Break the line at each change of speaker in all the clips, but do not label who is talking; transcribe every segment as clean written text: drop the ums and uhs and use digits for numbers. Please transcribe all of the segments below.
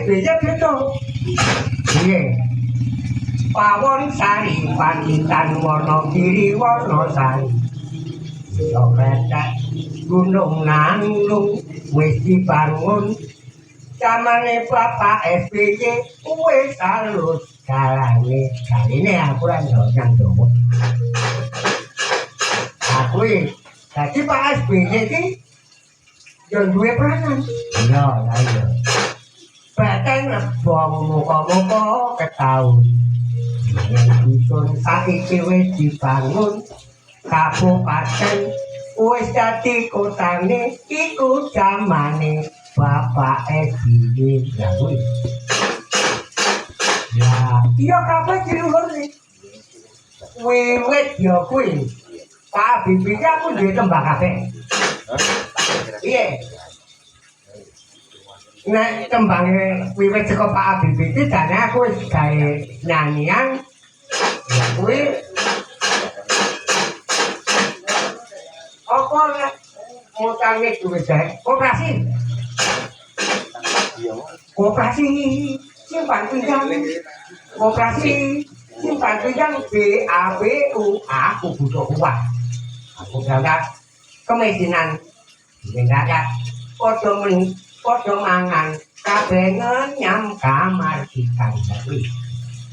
SBY beda. Piye? Pawon sari pacitan Wonogiri Wonosari. Sopet gunung nanggung wis dibangun. Zamane Bapak SBY wis alus galane. Galine aku ra nyang dowo. Aku dadi Pak SBY iki yo duwe peranan. Iya, lah iya. Bahkan lebong muka-muka ketahuan. Dusun saiki wis dibangun kabupaten wis dadi kotane iku zamane Bapak SBY ya kuwi. Ya, iya kabeh diluhur iki. Wiwit ya kuwi. Pak Habibie aku duwe tembang kabeh. Iya. Nek tembange wiwit saka Pak Habibie iki jane aku wis gawe nyanyian kuwi apa nek mutange duwe jae koperasi simpan pinjam koperasi simpan pinjam BABU aku butuh uang aku jaga kemiskinan nggak padha mangan kabeh nyam kamar ikan kuwi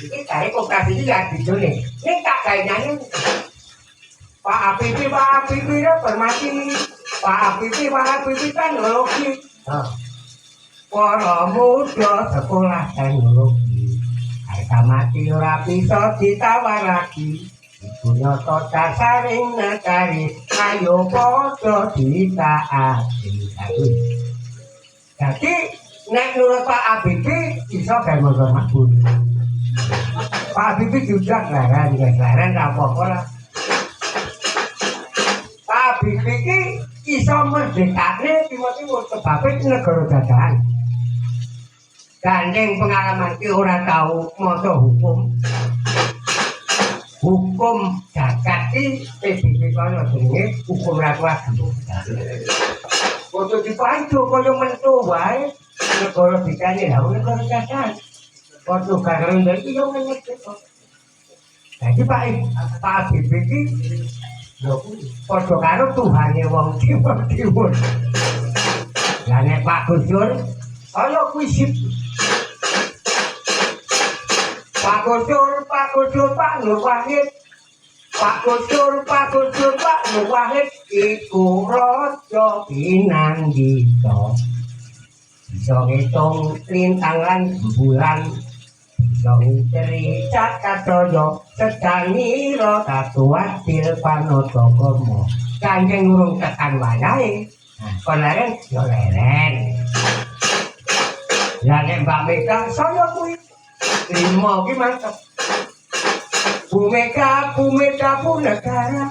iki gawe koperasi iki ya dijone ning tak gawe nyanyi Pak Habibie hormati Pak Habibie teknologi para muda sekolah teknologi harga mati ora bisa ditawar lagi ibu nyoto dasaring negari ayo padha ditaati jadi nek nurut Pak Habibie iso gawe motor makbul Pak Habibie juga leren apa-apa lah Pak Habibie iki iso merdekane tiba-tiba sebabnya negara jajahan gandeng pengalaman ki ora tau maca hukum jagat ki PBB kaya jenenge hukum ratu adu kudu dipandu kaya mentu wae negara dikane lha negara jajahan padha karo iki yo ngerti kok dadi Pak Habibie iki padha karo Tuhane wong timur. Lah nek Pak Gus Dur kaya kuwi sip. Pak Gus Dur, Pak Nur Wahid. Pak Gus Dur, Pak Nur Wahid iku raja pinandika. Bisa ngitung lintang lan bulan. Dong cerita katoyo sedaniro katuat silpanoto komo kanjeng urung tekan wayahe konaren yo leren lah nek Mbak Mega saya kuwi limo ki mantep Bu Mega Bu negara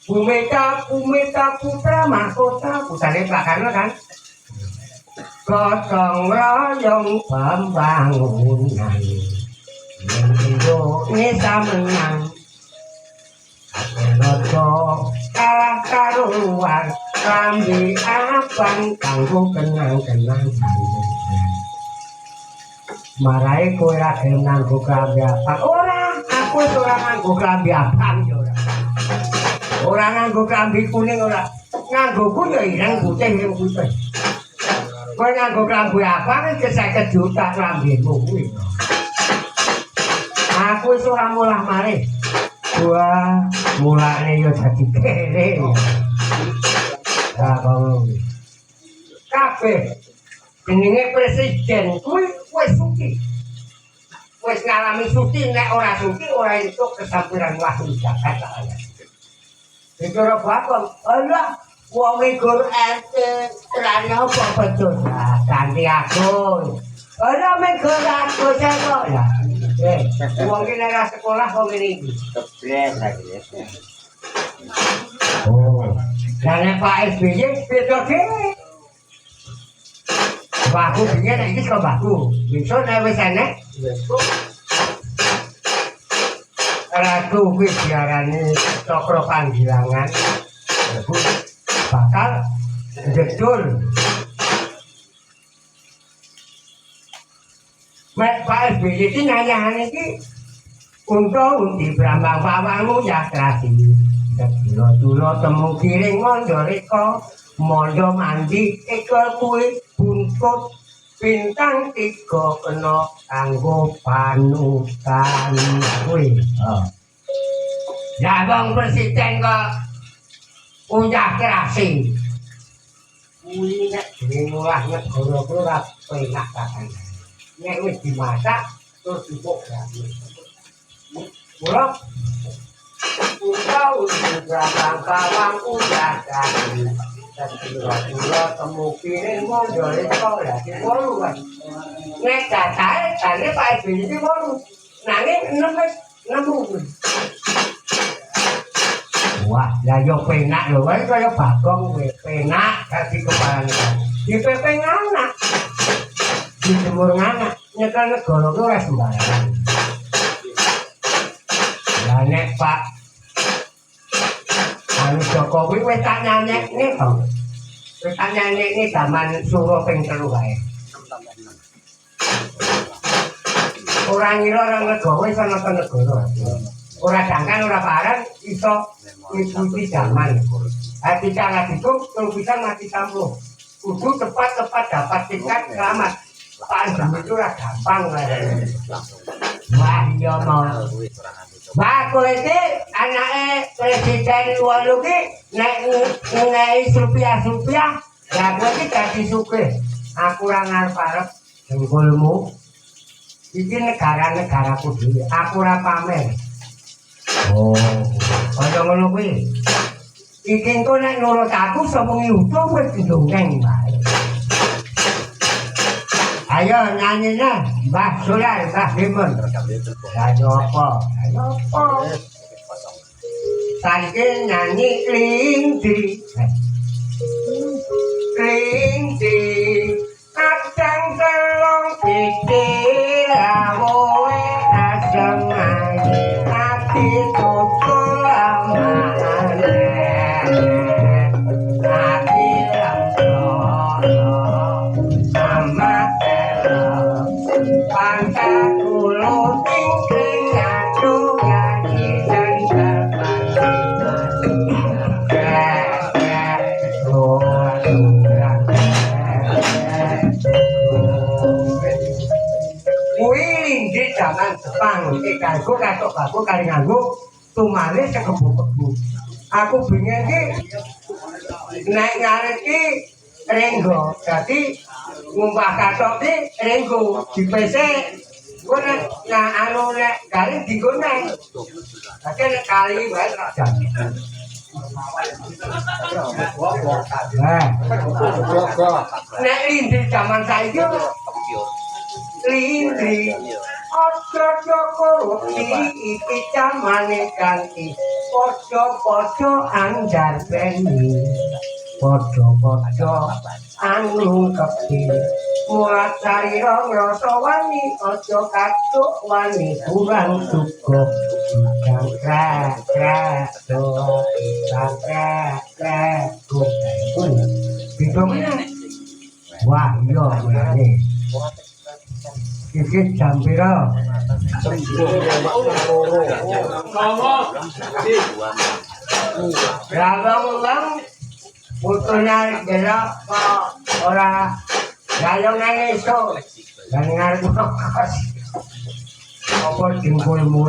Bu Mega putra mahkota putane Pak Karno kan gotong royong pembangunan Indonesia menang Noto kalah karuan Rambi abang kanggo kenang-kenang Marai kowe ra gelem nganggo klambi abang ora aku wis ora nganggo klambi abang yo ora nganggo klambi kuning ora nganggo ku yo ireng putih kowe nganggo klambi abang iki 50 juta klambimu kuwi aku wis ora mulah malih wah mulane yo dadi kere lah kabeh jenenge presiden kuwi wis suci wis ngalami suci nek ora suci ora entuk kesampiran wahyu jagat kaya dikira bakon Allah wong nggur ente terane apa betul ganti aku ana menggur aku kok ya wong iki nek sekolah kok ngene iki kebles lagi oh nek Pak SBY beda dhewe baku biyen iki saka baku besok nek wis enek ratu kuwi diarani cakra panggilangan bakal jedul Pak SBY iki nanyane iki unta undi brambang pawangmu ya trasi. Dula-dula temu kiring mondo reka mondo mandi ekor kuwi buntut bintang 3 kena kanggo panutan kuwi. Ya wong presiden kok uyah kerasi. Kuwi nek dhewe ngolah negara kuwi ora penak kakan. Nek wis dimasak terus dipuk gratis. Mula Udah berang bawang udah jadi. Dan dula temu piring mondo reka ya ki 8 kan. Nek datae jane Pak SBY iki 8. Nanging 6 wah, lah yo penak lho, wae kaya Bagong kowe. Penak dadi kepala negara. Dipepeng anak. Dijemur anak, nyekel negara kuwi ora sembarangan. Lah nek Pak anu Jokowi wis tak nyanyekne to. Wis tak nyanyekne zaman Suro ping 3 wae. Ora ngira orang negara iso nonton negara. Ora jangkan ora parang iso ngikuti zaman. Hati cara dikum terus bisa mati kampung. Kudu tepat-tepat dapat tiket selamat. Pandemi itu ora gampang wae. Wah iya mau. Wah kowe iki anake presiden walu ki nek ngenai rupiah-rupiah, lah kowe iki dadi sugih. Aku ora ngarep-arep dengkulmu. Iki negara-negaraku dhewe. Aku ora pamer. Oh, kaya ngono kuwi. Iki engko nek nurut aku sapa nyutung wis didongeng wae. Ayo nyanyine Mbah Solar, Mbah Limun. Ayo apa? Ayo apa? Saiki nyanyi klingdi. Klingdi. Kadang telong pikir awoe asem ae. Ati tukul amane. Ati lamprono. Sama Pangka kulo tingkring ngadu ngaji dan kuwi di zaman Jepang iki kanggo katok baku kali nganggo tumane kebu-kebu. Aku bingung iki nek ngarep iki renggo. Dadi ngumpah katok iki renggo dipese. Kuwi nek anu nek garing dienggo neng. Dadi nek kali wae tak jam. Nek lindi zaman saiki lindi ojo korupsi iki jamane ganti padha-padha andar beni padha-padha anu kepi mulat cari rasa wani ojo katuk wani kurang cukup krek doa krek bidongnya wah iya mulane iki jam pira? Rabang-bang putune delok kok ora gayung nang esuk. Dan ngarep kok. Apa jengkulmu